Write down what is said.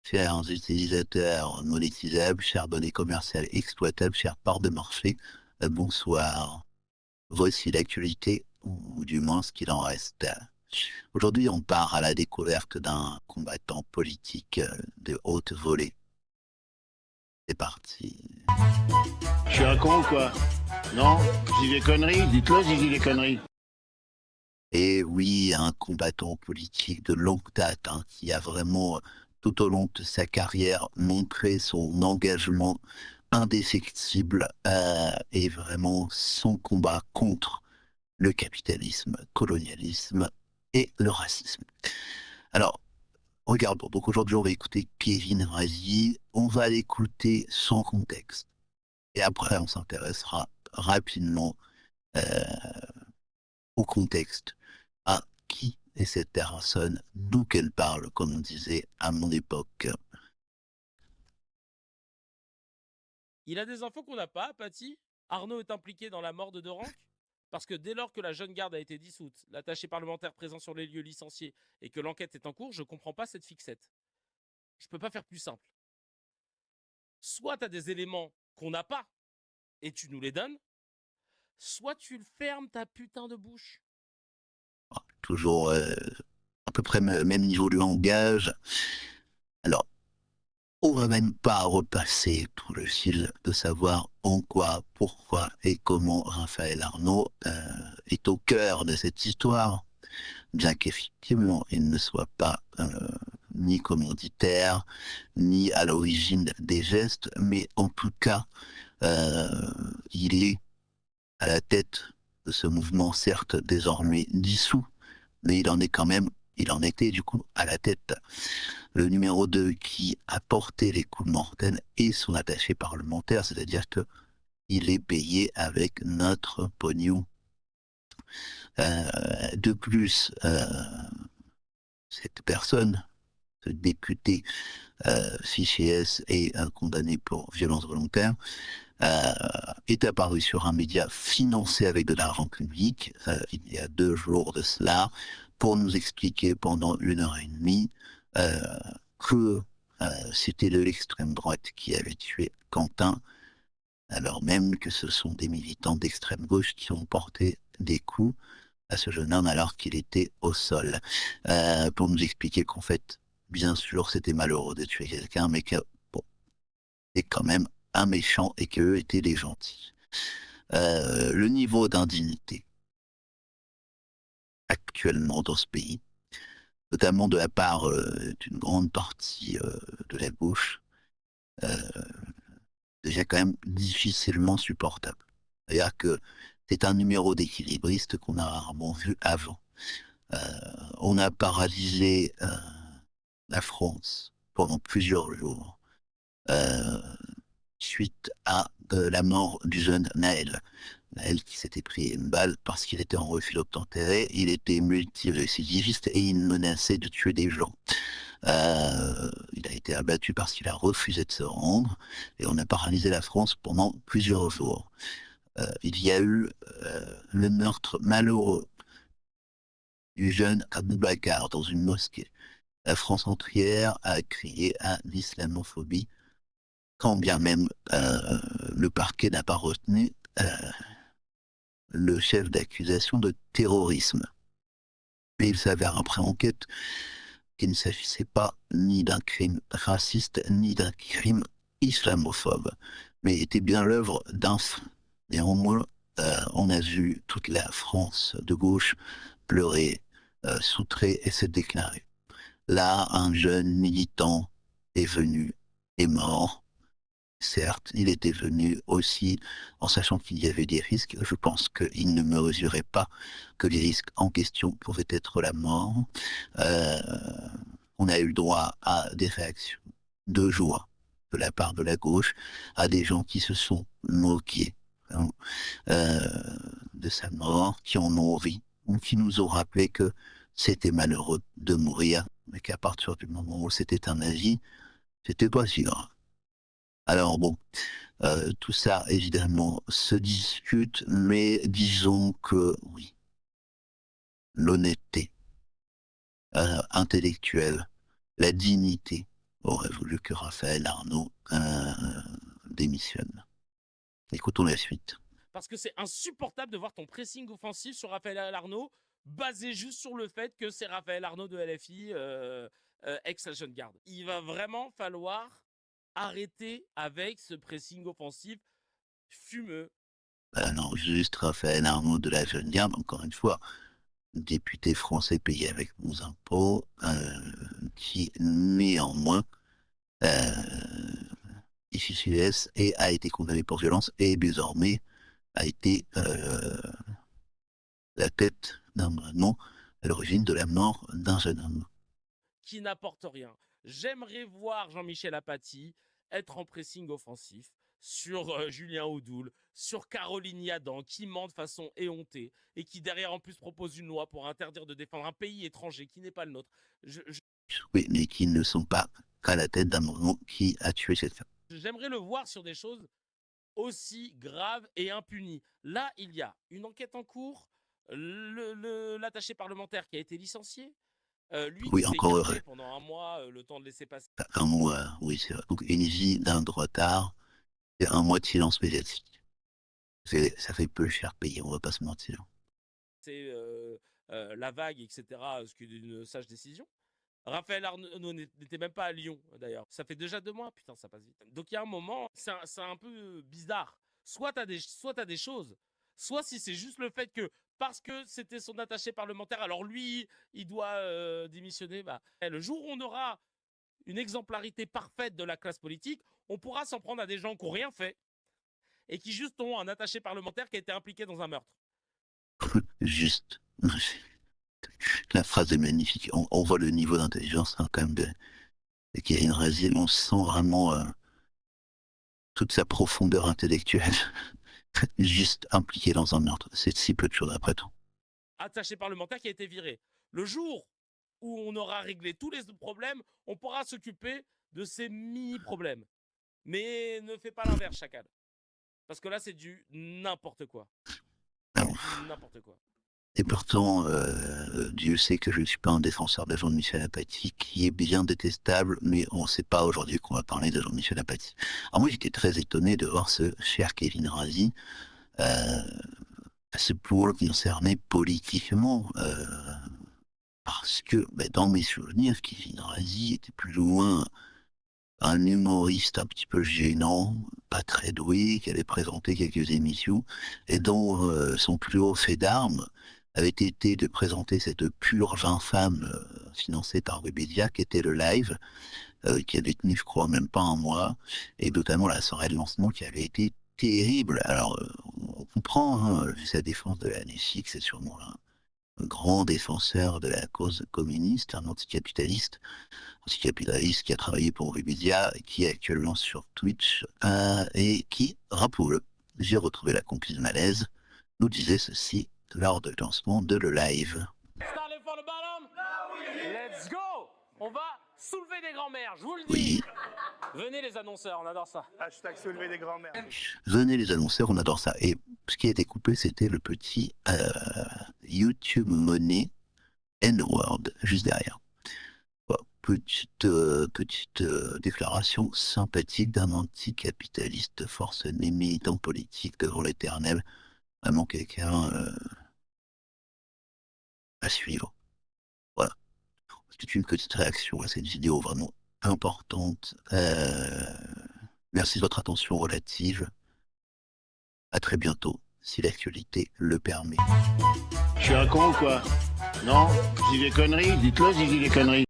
chers utilisateurs monétisables, chères données commerciales exploitables, chères parts de marché, bonsoir. Voici l'actualité, ou du moins ce qu'il en reste. Aujourd'hui, on part à la découverte d'un combattant politique de haute volée. C'est parti. Je suis un con ou quoi? Non? Je dis des conneries? Dites-le si je dis des conneries. Et oui, un combattant politique de longue date, hein, qui a vraiment, tout au long de sa carrière, montré son engagement indéfectible et vraiment son combat contre le capitalisme, colonialisme et le racisme. Alors, regardons. Donc aujourd'hui, on va écouter Kevin Razi. On va l'écouter sans contexte. Et après, on s'intéressera rapidement euh, au contexte, à qui est cette personne, d'où qu'elle parle, comme on disait à mon époque. Il a des infos qu'on n'a pas, Paty. Arnaud est impliqué dans la mort de Doranque. Parce que dès lors que la jeune garde a été dissoute, l'attaché parlementaire présent sur les lieux licencié et que l'enquête est en cours, je comprends pas cette fixette. Je peux pas faire plus simple. Soit t'as des éléments qu'on n'a pas et tu nous les donnes, soit tu le fermes ta putain de bouche. Toujours à peu près même niveau de langage. Alors, on va même pas repasser tout le fil de savoir en quoi, pourquoi et comment Raphaël Arnaud est au cœur de cette histoire, bien qu'effectivement il ne soit pas ni commanditaire, ni à l'origine des gestes, mais en tout cas, euh, il est à la tête de ce mouvement, certes désormais dissous, mais il en est quand même, il en était du coup à la tête. Le numéro 2 qui a porté les coups mortels et son attaché parlementaire, c'est-à-dire que il est payé avec notre pognon. De plus, cette personne, ce député fiché S et condamné pour violence volontaire, euh, est apparu sur un média financé avec de l'argent public il y a 2 jours de cela pour nous expliquer pendant 1 heure et demie euh, que c'était de l'extrême droite qui avait tué Quentin, alors même que ce sont des militants d'extrême gauche qui ont porté des coups à ce jeune homme alors qu'il était au sol, pour nous expliquer qu'en fait, bien sûr, c'était malheureux de tuer quelqu'un, mais que bon, c'est quand même un méchant et qu'eux étaient les gentils. Le niveau d'indignité actuellement dans ce pays, notamment de la part d'une grande partie de la gauche, euh, devient quand même difficilement supportable. C'est-à-dire que c'est un numéro d'équilibriste qu'on a rarement vu avant. Euh, on a paralysé la France pendant plusieurs jours euh, suite à la mort du jeune Naël. Naël qui s'était pris une balle parce qu'il était en refus d'obtempérer, il était multirécidiviste et il menaçait de tuer des gens. Il a été abattu parce qu'il a refusé de se rendre et on a paralysé la France pendant plusieurs jours. Il y a eu le meurtre malheureux du jeune Abou Bakar dans une mosquée. La France entière a crié à l'islamophobie, quand bien même le parquet n'a pas retenu le chef d'accusation de terrorisme. Mais il s'avère après enquête qu'il ne s'agissait pas ni d'un crime raciste ni d'un crime islamophobe, mais était bien l'œuvre d'un fou. Néanmoins, on a vu toute la France de gauche pleurer, soutrer et se déclarer. Là, un jeune militant est venu, est mort. Certes, il était venu aussi en sachant qu'il y avait des risques. Je pense qu'il ne mesurait pas que les risques en question pouvaient être la mort. Euh, on a eu le droit à des réactions de joie de la part de la gauche, à des gens qui se sont moqués hein, euh, de sa mort, qui en ont ri, ou qui nous ont rappelé que c'était malheureux de mourir, mais qu'à partir du moment où c'était un avis, c'était pas si grave. Alors bon, tout ça évidemment se discute, mais disons que oui, l'honnêteté intellectuelle, la dignité aurait voulu que Raphaël Arnaud démissionne. Écoutons la suite. Parce que c'est insupportable de voir ton pressing offensif sur Raphaël Arnaud basé juste sur le fait que c'est Raphaël Arnaud de LFI, ex la Jeune Garde. Il va vraiment falloir arrêter avec ce pressing offensif fumeux. Non, juste Raphaël Arnaud de la Jeune Garde, encore une fois, député français payé avec nos impôts, qui néanmoins est FICS et a été condamné pour violence et désormais a été la tête d'un mouvement à l'origine de la mort d'un jeune homme. Qui n'apporte rien. J'aimerais voir Jean-Michel Apathy être en pressing offensif sur Julien Audoul, sur Caroline Yadan, qui ment de façon éhontée et qui derrière en plus propose une loi pour interdire de défendre un pays étranger qui n'est pas le nôtre. Oui, mais qui ne sont pas qu'à la tête d'un mouvement qui a tué cette femme. J'aimerais le voir sur des choses aussi graves et impunies. Là, il y a une enquête en cours, l'attaché parlementaire qui a été licencié, lui Oui, qui s'est encore écarté pendant un mois, le temps de laisser passer. Un mois, oui, c'est vrai. Donc une vie d'un retard et un mois de silence médiatique. Ça fait peu cher payer, on va pas se mentir. C'est la vague, etc., ce qui est une sage décision. Raphaël Arnaud n'était même pas à Lyon, d'ailleurs. Ça fait déjà 2 mois, putain, ça passe vite. Donc il y a un moment, c'est un peu bizarre. Soit t'as des choses, soit si c'est juste le fait que, parce que c'était son attaché parlementaire, alors lui, il doit démissionner. Bah, le jour où on aura une exemplarité parfaite de la classe politique, on pourra s'en prendre à des gens qui n'ont rien fait et qui juste ont un attaché parlementaire qui a été impliqué dans un meurtre. Juste. La phrase est magnifique. On voit le niveau d'intelligence quand même et qu'il y a une résilience. On sent vraiment toute sa profondeur intellectuelle juste impliquée dans un meurtre. C'est si peu de choses après tout. Attaché parlementaire qui a été viré. Le jour où on aura réglé tous les problèmes, on pourra s'occuper de ces mini-problèmes. Mais ne fais pas l'inverse, Chacal. Parce que là, c'est du n'importe quoi. N'importe quoi. Et pourtant, Dieu sait que je ne suis pas un défenseur de Jean-Michel Apathy, qui est bien détestable, mais on ne sait pas aujourd'hui qu'on va parler de Jean-Michel Apathy. Alors moi, j'étais très étonné de voir ce cher Kevin Razi se concerner politiquement, parce que dans mes souvenirs, Kevin Razi était plus ou moins un humoriste un petit peu gênant, pas très doué, qui avait présenté quelques émissions, et dont son plus haut fait d'armes avait été de présenter cette purge infâme financée par Webedia, qui était le live, qui avait tenu, je crois, même pas un mois, et notamment la soirée de lancement qui avait été terrible. Alors, on comprend sa défense de la NFX, c'est sûrement un grand défenseur de la cause communiste, un anticapitaliste qui a travaillé pour Webedia, qui est actuellement sur Twitch, et qui, rappelons-le, j'ai retrouvé la complice malaise, nous disait ceci lors du lancement de le live. Starting from the bottom. Let's go. On va soulever des grands-mères, je vous le dis. Oui. Venez les annonceurs, on adore ça. Hashtag soulever des grands-mères. Venez les annonceurs, on adore ça. Et ce qui a été coupé, c'était le petit YouTube Money N-word, juste derrière. Petite déclaration sympathique d'un anticapitaliste forcené militant politique devant l'éternel. Vraiment quelqu'un à suivre. Voilà. C'est une petite réaction à cette vidéo vraiment importante. Merci de votre attention relative. À très bientôt, si l'actualité le permet. Je suis un con ou quoi? Non? Je dis des conneries? Dites-le si je dis des conneries.